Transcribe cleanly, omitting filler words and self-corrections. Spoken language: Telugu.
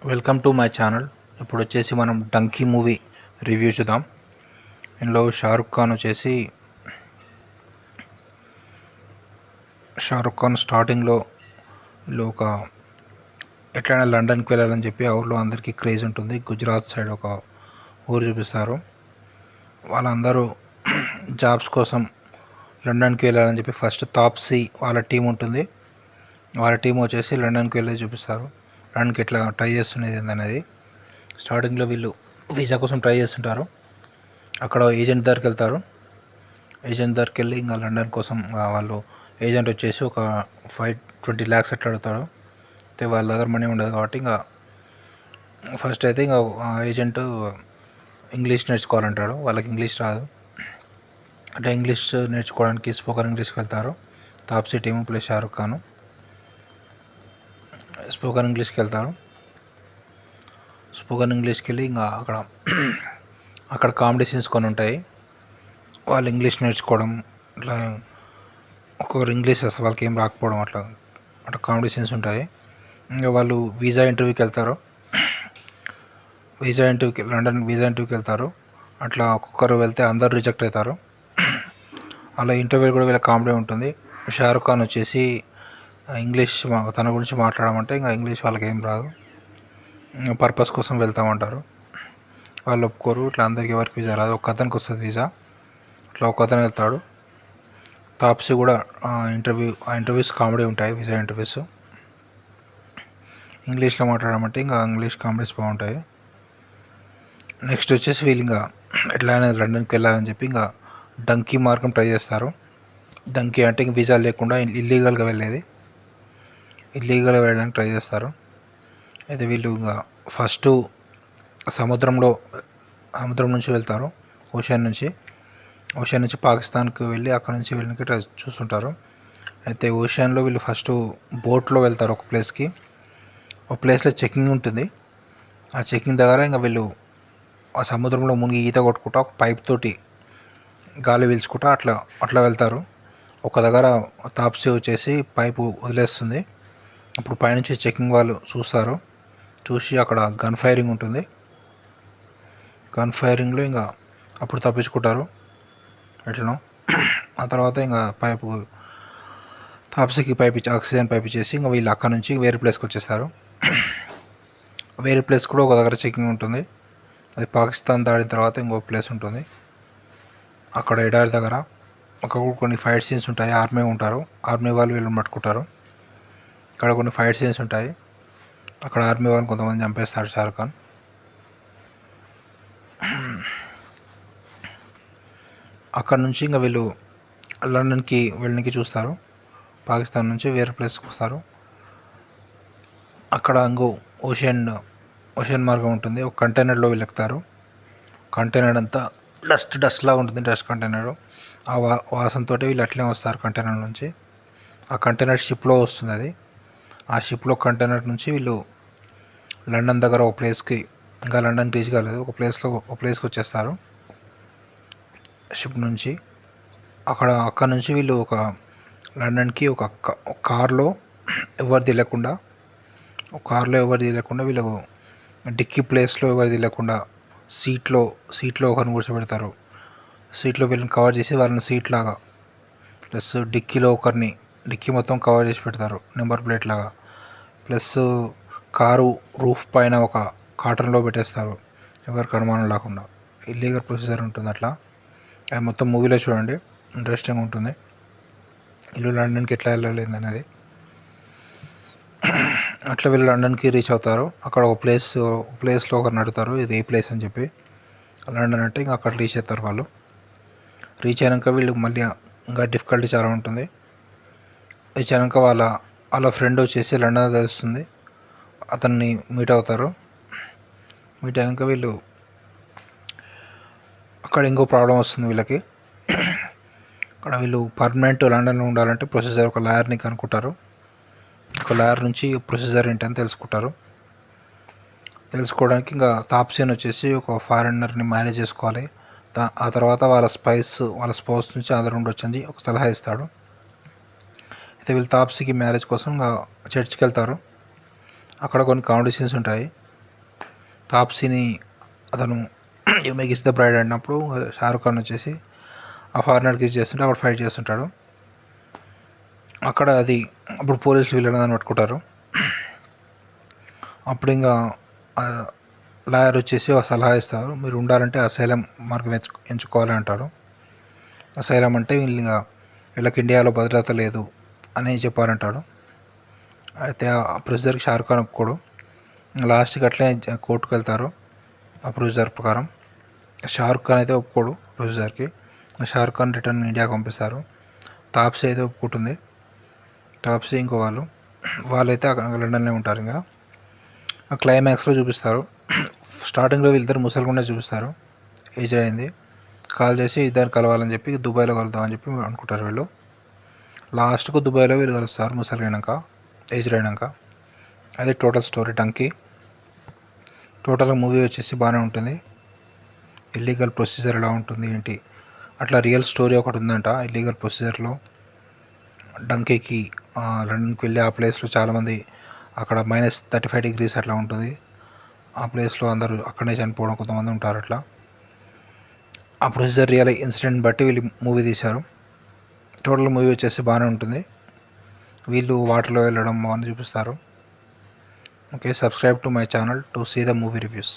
Welcome to my channel. ఇప్పుడు వచ్చేసి మనం డంకీ మూవీ రివ్యూ చూద్దాం. ఇందులో షారుఖ్ ఖాన్ స్టార్టింగ్లో ఒక ఎట్లయినా లండన్కి వెళ్ళాలని చెప్పి ఆ ఊళ్ళో అందరికీ క్రేజ్ ఉంటుంది. గుజరాత్ సైడ్ ఒక ఊరు చూపిస్తారు. వాళ్ళందరూ జాబ్స్ కోసం లండన్కి వెళ్ళాలని చెప్పి ఫస్ట్ తాప్సీ వాళ్ళ టీం ఉంటుంది. వాళ్ళ టీం వచ్చేసి లండన్కి వెళ్ళి చూపిస్తారు. లండన్కి ఎట్లా ట్రై చేస్తున్నది అనేది. స్టార్టింగ్లో వీళ్ళు వీసా కోసం ట్రై చేస్తుంటారు. అక్కడ ఏజెంట్ దగ్గరికి వెళ్తారు. ఏజెంట్ దగ్గరికి వెళ్ళి ఇంకా లండన్ కోసం వాళ్ళు ఏజెంట్ వచ్చేసి ఒక 20 lakhs అట్లా అడుగుతాడు. అయితే వాళ్ళ దగ్గర మనీ ఉండదు కాబట్టి ఇంకా ఫస్ట్ అయితే ఇంకా ఏజెంట్ ఇంగ్లీష్ నేర్చుకోవాలంటాడు. వాళ్ళకి ఇంగ్లీష్ రాదు. అంటే ఇంగ్లీష్ నేర్చుకోవడానికి స్పోకెన్ ఇంగ్లీష్కి వెళ్తారు. Taapsee team plus Shahrukh Khan spoken ఇంగ్లీష్కి వెళ్తారు. స్పోకెన్ ఇంగ్లీష్కి వెళ్ళి ఇంకా అక్కడ కామెడీ సీన్స్ కొన్ని ఉంటాయి. వాళ్ళు ఇంగ్లీష్ నేర్చుకోవడం ఇట్లా ఒక్కొక్కరు ఇంగ్లీష్ అసలు వాళ్ళకి ఏం రాకపోవడం అట్లా కామెడీ సీన్స్ ఉంటాయి. ఇంకా వాళ్ళు వీసా ఇంటర్వ్యూకి వెళ్తారు. లండన్ వీసా ఇంటర్వ్యూకి వెళ్తారు. అట్లా ఒక్కొక్కరు వెళ్తే అందరు రిజెక్ట్ అవుతారు. అలా ఇంటర్వ్యూ కూడా వీళ్ళ కామెడీ ఉంటుంది. షారుఖ్ ఖాన్ వచ్చేసి ఇంగ్లీష్ తన గురించి మాట్లాడమంటే ఇంకా ఇంగ్లీష్ వాళ్ళకి ఏం రాదు. పర్పస్ కోసం వెళ్తామంటారు. వాళ్ళు ఒప్పుకోరు. ఇట్లా అందరికి ఎవరికి వీసా రాదు. ఒక అతనికి వస్తుంది వీసా. ఇట్లా ఒక అతను వెళ్తాడు. తాప్సీ కూడా ఇంటర్వ్యూస్ కామెడీ ఉంటాయి. వీసా ఇంటర్వ్యూస్ ఇంగ్లీష్లో మాట్లాడమంటే ఇంకా ఇంగ్లీష్ కామెడీస్ బాగుంటాయి. నెక్స్ట్ వచ్చేసి వీళ్ళు ఇంకా ఎట్లయినా లండన్కి వెళ్ళాలని చెప్పి ఇంకా డంకీ మార్గం ట్రై చేస్తారు. డంకీ అంటే ఇంక వీసా లేకుండా ఇల్లీగల్గా వెళ్ళడానికి ట్రై చేస్తారు. అయితే వీళ్ళు ఇంకా ఫస్ట్ సముద్రం నుంచి వెళ్తారు. ఓషన్ నుంచి పాకిస్తాన్కి వెళ్ళి అక్కడ నుంచి వెళ్ళడానికి చూస్తుంటారు. అయితే ఓషన్లో వీళ్ళు ఫస్ట్ బోట్లో వెళ్తారు. ఒక ప్లేస్లో చెకింగ్ ఉంటుంది. ఆ చెకింగ్ దగ్గర ఇంకా వీళ్ళు ఆ సముద్రంలో మునిగి ఈత కొట్టుకుంటా ఒక పైప్ తోటి గాలి పీల్చుకుంటా అట్లా వెళ్తారు. ఒక దగ్గర తాప్సీ వచ్చేసి పైపు వదిలేస్తుంది. అప్పుడు పైనుంచి చెకింగ్ వాళ్ళు చూసి అక్కడ గన్ ఫైరింగ్ ఉంటుంది. గన్ ఫైరింగ్లో ఇంకా అప్పుడు తప్పించుకుంటారు ఎట్లనో. ఆ తర్వాత ఇంకా తాప్సీకి ఆక్సిజన్ పైప్ ఇచ్చేసి ఇంకా వీళ్ళు అక్కడ నుంచి వేరే ప్లేస్కి వచ్చేస్తారు. వేరే ప్లేస్ కూడా ఒక దగ్గర చెకింగ్ ఉంటుంది. అది పాకిస్తాన్ దాడిన తర్వాత ఇంకో ప్లేస్ ఉంటుంది. అక్కడ ఎడారి దగ్గర కొన్ని ఫైట్ సీన్స్ ఉంటాయి. ఆర్మీ వాళ్ళు వీళ్ళని పట్టుకుంటారు. ఇక్కడ కొన్ని ఫైట్ సీన్స్ ఉంటాయి. అక్కడ ఆర్మీ వాళ్ళని కొంతమంది చంపేస్తాడు షారుఖ్ ఖాన్. అక్కడ నుంచి ఇంకా వీళ్ళు లండన్కి వెళ్ళడానికి చూస్తారు. పాకిస్తాన్ నుంచి వేరే ప్లేస్కి వస్తారు. అక్కడ ఇంకో ఓషన్ మార్గం ఉంటుంది. ఒక కంటైనర్లో వీళ్ళు ఎక్కుతారు. కంటైనర్ అంతా డస్ట్ లాగా ఉంటుంది. డస్ట్ కంటైనర్ ఆ వాసనతో వీళ్ళు అట్లే వస్తారు కంటైనర్ నుంచి. ఆ కంటైనర్ షిప్లో వస్తుంది. అది ఆ షిప్లో కంటైనర్ నుంచి వీళ్ళు లండన్ దగ్గర ఒక ప్లేస్కి, ఇంకా లండన్ రీచ్ కాలేదు, ఒక ప్లేస్కి వచ్చేస్తారు షిప్ నుంచి. అక్కడ నుంచి వీళ్ళు ఒక లండన్కి ఒక కార్లో ఎవరు తెలియకుండా వీళ్ళు డిక్కీ ప్లేస్లో ఎవరు తెలియకుండా సీట్లో ఒకరిని కూర్చోబెడతారు. సీట్లో వీళ్ళని కవర్ చేసి వాళ్ళని సీట్ లాగా ప్లస్ డిక్కీ మొత్తం కవర్ చేసి పెడతారు నెంబర్ ప్లేట్ లాగా. ప్లస్ కారు రూఫ్ పైన ఒక కాటన్లో పెట్టేస్తారు ఎవరికి అనుమానం లేకుండా. ఇల్లీగల్ ప్రొసీజర్ ఉంటుంది అట్లా. అది మొత్తం మూవీలో చూడండి, ఇంట్రెస్టింగ్ ఉంటుంది. వీళ్ళు లండన్కి ఎట్లా వెళ్ళలేదు అనేది. అట్లా వీళ్ళు లండన్కి రీచ్ అవుతారు. అక్కడ ఒక ప్లేస్లో ఒకరిని అడుగుతారు ఇది ఏ ప్లేస్ అని చెప్పి. లండన్ అంటే ఇంకా అక్కడ రీచ్ అవుతారు వాళ్ళు. రీచ్ అయినాక వీళ్ళు మళ్ళీ ఇంకా డిఫికల్టీ చాలా ఉంటుంది. రీచ్ అయినాక వాళ్ళ ఫ్రెండ్ వచ్చేసి లండన్ తెలుస్తుంది. అతన్ని మీట్ అవుతారు. మీట్ అయినాక వీళ్ళు అక్కడ ఇంకో ప్రాబ్లం వస్తుంది వీళ్ళకి. అక్కడ వీళ్ళు పర్మనెంట్ లండన్లో ఉండాలంటే ప్రొసీజర్ ఒక లాయర్ని కనుక్కుంటారు. ఒక లాయర్ నుంచి ప్రొసీజర్ ఏంటని తెలుసుకోవడానికి ఇంకా తాప్సీని వచ్చేసి ఒక ఫారినర్ని మ్యారేజ్ చేసుకోవాలి. ఆ తర్వాత వాళ్ళ స్పౌస్ నుంచి అందరూ ఉండొచ్చు అని ఒక సలహా ఇస్తాడు. అయితే వీళ్ళు తాప్సీకి మ్యారేజ్ కోసం చర్చ్కి వెళ్తారు. అక్కడ కొన్ని కామెడీ సీన్స్ ఉంటాయి. తాప్సీని అతను you may kiss the bride అన్నప్పుడు షారుఖ్ ఖాన్ వచ్చేసి ఆ ఫారినర్ కిస్ చేస్తుంటే అక్కడ ఫైట్ చేస్తుంటాడు. అక్కడ అది అప్పుడు పోలీసులు వీళ్ళని పట్టుకుంటారు. అప్పుడు ఇంకా లాయర్ వచ్చేసి ఒక సలహా ఇస్తారు, మీరు ఉండాలంటే అసైలం మార్గం ఎంచుకోవాలి అంటారు. అసైలం అంటే వీళ్ళకి ఇండియాలో భద్రత లేదు అని చెప్పారంటాడు. అయితే ఆ ప్రొసీజర్కి షారుఖ్ ఖాన్ ఒప్పుకోడు. లాస్ట్కి అట్లే కోర్టుకు వెళ్తారు. ఆ ప్రొసీజర్ ప్రకారం షారుఖ్ ఖాన్ అయితే ఒప్పుకోడు ప్రొసీజర్కి. షారుఖ్ ఖాన్ రిటర్న్ ఇండియాకి పంపిస్తారు. తాప్సీ అయితే ఒప్పుకుంటుంది. తాప్సీ ఇంకో వాళ్ళైతే లండన్లో ఉంటారు. ఇంకా ఆ క్లైమాక్స్లో చూపిస్తారు. స్టార్టింగ్లో వీళ్ళిద్దరు ముసలిగుండే చూపిస్తారు. ఏజ్ అయింది, కాల్ చేసి ఇద్దరు కలవాలని చెప్పి దుబాయ్లో కలుద్దామని చెప్పి అనుకుంటారు వీళ్ళు. లాస్ట్కు దుబాయ్లో వీళ్ళు కలుస్తారు ముసలి అయినాక, ఏజ్ అయినాక. అది టోటల్ స్టోరీ డంకీ. టోటల్గా మూవీ వచ్చేసి బాగానే ఉంటుంది. ఇల్లీగల్ ప్రొసీజర్ ఎలా ఉంటుంది ఏంటి అట్లా రియల్ స్టోరీ ఒకటి ఉందంట. ఇల్లీగల్ ప్రొసీజర్లో డంకీకి లండన్కి వెళ్ళి ఆ ప్లేస్లో చాలామంది అక్కడ -35 అట్లా ఉంటుంది. ఆ ప్లేస్లో అందరూ అక్కడే చనిపోవడం కొంతమంది ఉంటారు. అట్లా ఆ ప్రొసీజర్ రియల్ ఇన్సిడెంట్ బట్టి వీళ్ళు మూవీ తీశారు. టోటల్ మూవీ వచ్చేసి బాగానే ఉంటుంది. వీళ్ళు వాటర్లో వెళ్ళడం అని చూపిస్తారు. Okay, subscribe to my channel to see the movie reviews.